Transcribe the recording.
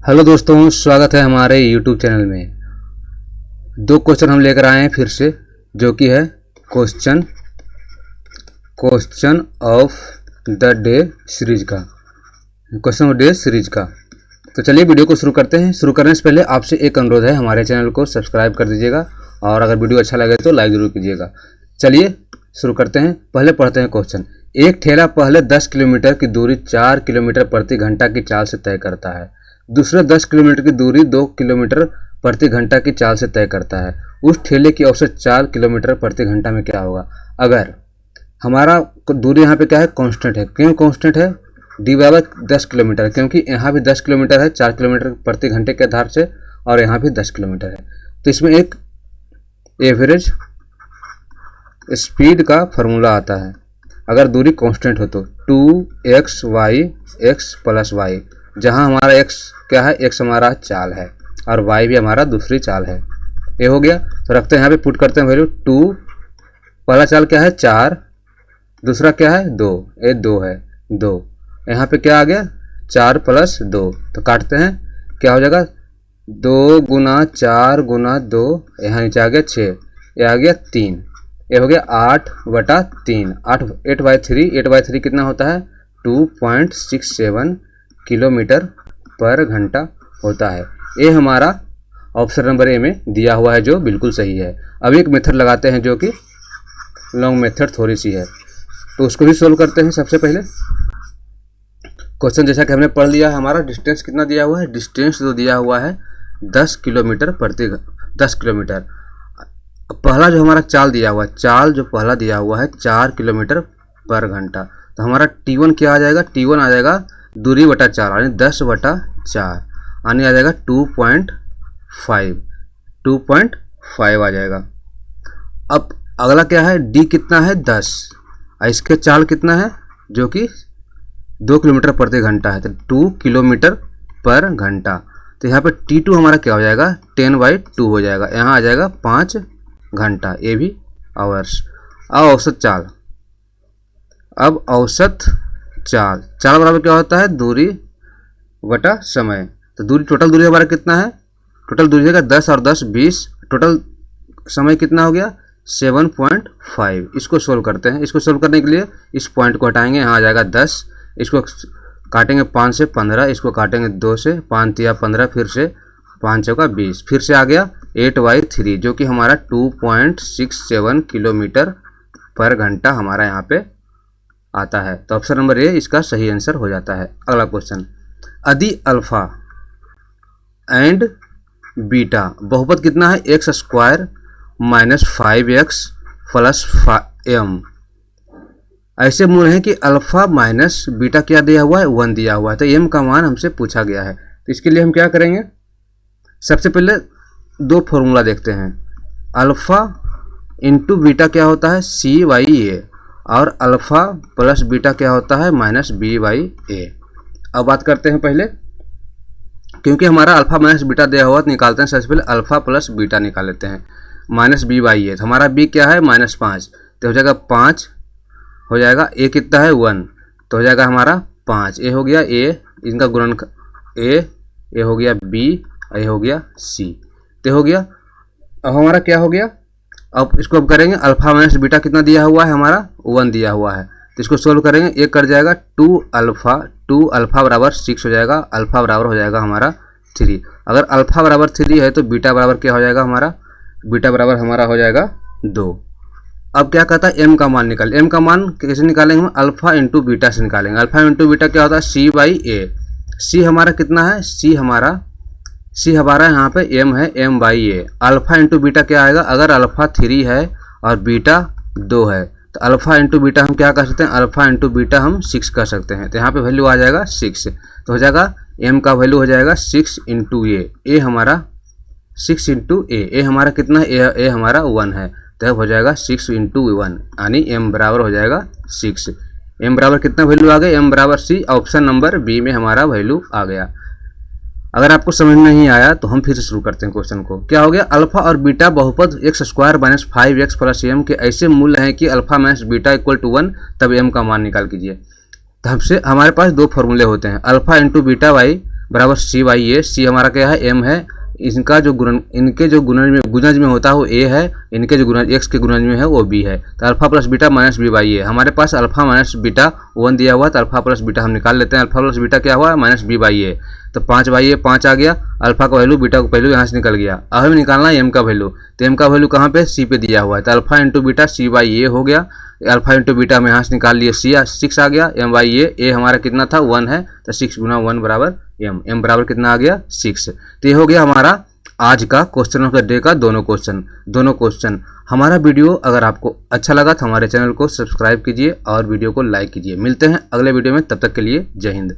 Hello दोस्तों, स्वागत है हमारे YouTube चैनल में। दो क्वेश्चन हम लेकर आए हैं फिर से, जो कि है question of the day series का, क्वेश्चन ऑफ डे सीरीज का। तो चलिए वीडियो को शुरू करते हैं। शुरू करने से पहले आपसे एक अनुरोध है, हमारे चैनल को सब्सक्राइब कर दीजिएगा और अगर वीडियो अच्छा लगे तो लाइक ज़रूर कीजिएगा। चलिए शुरू करते हैं। पहले पढ़ते हैं क्वेश्चन। एक ठेला पहले 10 किलोमीटर की दूरी 4 किलोमीटर प्रति घंटा की चाल से तय करता है। दूसरे 10 किलोमीटर की दूरी 2 किलोमीटर प्रति घंटा की चाल से तय करता है। उस ठेले की औसत 4 किलोमीटर प्रति घंटा में क्या होगा? अगर हमारा दूरी यहाँ पे क्या है, कांस्टेंट है। क्यों कांस्टेंट है? डी बराबर 10 किलोमीटर, क्योंकि यहाँ भी 10 किलोमीटर है 4 किलोमीटर प्रति घंटे के आधार से, और यहाँ भी 10 किलोमीटर है। तो इसमें एक एवरेज स्पीड का फॉर्मूला आता है अगर दूरी कांस्टेंट हो तो 2xy x प्लस वाई, जहाँ हमारा x क्या है, x हमारा चाल है और y भी हमारा दूसरी चाल है। ये हो गया। तो रखते हैं यहाँ पे, पुट करते हैं वैल्यू। 2 पहला चाल क्या है 4, दूसरा क्या है 2, ये 2 है 2, यहाँ पे क्या आ गया 4 प्लस 2, तो काटते हैं क्या हो जाएगा 2 गुना 4 गुना 2, यहाँ नीचे आ गया 6, ये आ गया 3, ये हो गया 8/3, 8/3 कितना होता है 2.67 किलोमीटर पर घंटा होता है। ये हमारा ऑप्शन नंबर ए में दिया हुआ है, जो बिल्कुल सही है। अब एक मेथड लगाते हैं जो कि लॉन्ग मेथड थोड़ी सी है, तो उसको भी सोल्व करते हैं। सबसे पहले क्वेश्चन जैसा कि हमने पढ़ लिया, हमारा डिस्टेंस कितना दिया हुआ है, डिस्टेंस जो दिया हुआ है 10 किलोमीटर प्रति 10 किलोमीटर। पहला जो हमारा चाल दिया हुआ है, चाल जो पहला दिया हुआ है 4 किलोमीटर पर घंटा, तो हमारा T1 क्या आ जाएगा, T1 आ जाएगा दूरी बटा 4 यानी 10/4, आने आ जाएगा 2.5 आ जाएगा। अब अगला क्या है, D कितना है 10, इसके चाल कितना है जो कि 2 किलोमीटर प्रति घंटा है, तो 2 किलोमीटर पर घंटा। तो यहाँ पे T2 हमारा क्या हो जाएगा 10/2 हो जाएगा, यहाँ आ जाएगा 5 घंटा, ये भी आवर्स। अब औसत चाल, अब औसत चाल बराबर क्या होता है दूरी बटा समय। तो दूरी, टोटल दूरी हमारा कितना है, टोटल दूरी है 10 और 10 20, टोटल समय कितना हो गया 7.5। इसको सोल्व करते हैं। इसको सोल्व करने के लिए इस पॉइंट को हटाएंगे, यहाँ आ जाएगा 10, इसको काटेंगे 5 से 15, इसको काटेंगे 2 से 5 या 15, फिर से 5 चौका 20, फिर से आ गया 8/3 जो कि हमारा 2.67 किलोमीटर पर घंटा हमारा यहाँ पे आता है। तो ऑप्शन नंबर ए इसका सही आंसर हो जाता है। अगला क्वेश्चन, यदि अल्फा एंड बीटा बहुपद कितना है x² - 5x प्लस m, ऐसे मूल है कि अल्फा माइनस बीटा क्या दिया हुआ है 1 दिया हुआ है, तो m का मान हमसे पूछा गया है। तो इसके लिए हम क्या करेंगे, सबसे पहले दो फॉर्मूला देखते हैं। अल्फा इंटू बीटा क्या होता है c/a, और अल्फा प्लस बीटा क्या होता है -b/a। अब बात करते हैं पहले, क्योंकि हमारा अल्फा माइनस बीटा दिया हुआ, तो निकालते हैं सबसे पहले अल्फा प्लस बीटा निकाल लेते हैं। -b/a, तो हमारा b क्या है -5, तो हो जाएगा 5 हो जाएगा, a कितना है 1, तो हो जाएगा हमारा 5, a हो गया a, इनका गुणन a हो गया b, ये हो गया c, तो हो गया। अब हमारा क्या हो गया, अब इसको अब करेंगे, अल्फा माइनस बीटा कितना दिया हुआ है हमारा 1 दिया हुआ है, तो इसको सोल्व करेंगे। एक कर जाएगा 2 अल्फा बराबर 6 हो जाएगा, अल्फा बराबर हो जाएगा हमारा 3। अगर अल्फा बराबर 3 है तो बीटा बराबर क्या हो जाएगा हमारा, बीटा बराबर हमारा हो जाएगा 2। अब क्या कहता है m का मान निकाल, m का मान कैसे निकालेंगे हम, अल्फा इंटू बीटा से निकालेंगे। अल्फा इंटू बीटा क्या होता है c/a, c हमारा कितना है, c हमारा यहाँ पे m है m/a। अल्फा इंटू बीटा क्या आएगा, अगर अल्फा 3 है और बीटा 2 है, तो अल्फा इंटू बीटा हम क्या कर सकते हैं, अल्फा इंटू बीटा हम 6 कर सकते हैं, तो यहाँ पे वैल्यू आ जाएगा 6, तो हो जाएगा m का वैल्यू हो जाएगा 6 इंटू a हमारा 6 इंटू a हमारा कितना है, a हमारा 1 है, तब हो जाएगा 6 इंटू 1 यानी m बराबर हो जाएगा 6। m बराबर कितना वैल्यू आ गया, m बराबर c, ऑप्शन नंबर बी में हमारा वैल्यू आ गया। अगर आपको समझ नहीं आया तो हम फिर से शुरू करते हैं क्वेश्चन को। क्या हो गया, अल्फा और बीटा बहुपद x² - 5x प्लस m के ऐसे मूल्य हैं कि alpha minus beta equal to 1, तब m का मान निकाल कीजिए। तो हमसे हमारे पास दो फॉर्मूले होते हैं, अल्फा इंटू बीटा वाई बराबर सी बाई ए। सी हमारा क्या है, एम है। इनका जो इनके जो गुणज में होता है वो ए है, इनके जो एक्स के गुणज में है वो बी है। तो alpha plus beta minus B by A. हमारे पास अल्फा माइनस बीटा 1 दिया हुआ, तो अल्फा प्लस बीटा हम निकाल लेते हैं। अल्फा प्लस बीटा क्या हुआ, माइनस बी बाई ए। तो 5 बाई ए 5 आ गया, अल्फा का वैल्यू बीटा का वैल्यू यहाँ से निकल गया। अब हमें निकालना है एम का वैल्यू। तो एम का वैल्यू कहाँ पे, सी पे दिया हुआ है। तो alpha into beta C by A हो गया। अल्फा इंटू बीटा में यहाँ से निकाल लिए, सी 6 आ गया। एम बाई ए हमारा कितना था, 1 है। तो 6 गुना 1 बराबर एम। एम बराबर कितना आ गया, 6। तो ये हो गया हमारा आज का क्वेश्चन ऑफ द डे का दोनों क्वेश्चन। हमारा वीडियो अगर आपको अच्छा लगा तो हमारे चैनल को सब्सक्राइब कीजिए और वीडियो को लाइक कीजिए। मिलते हैं अगले वीडियो में, तब तक के लिए जय हिंद।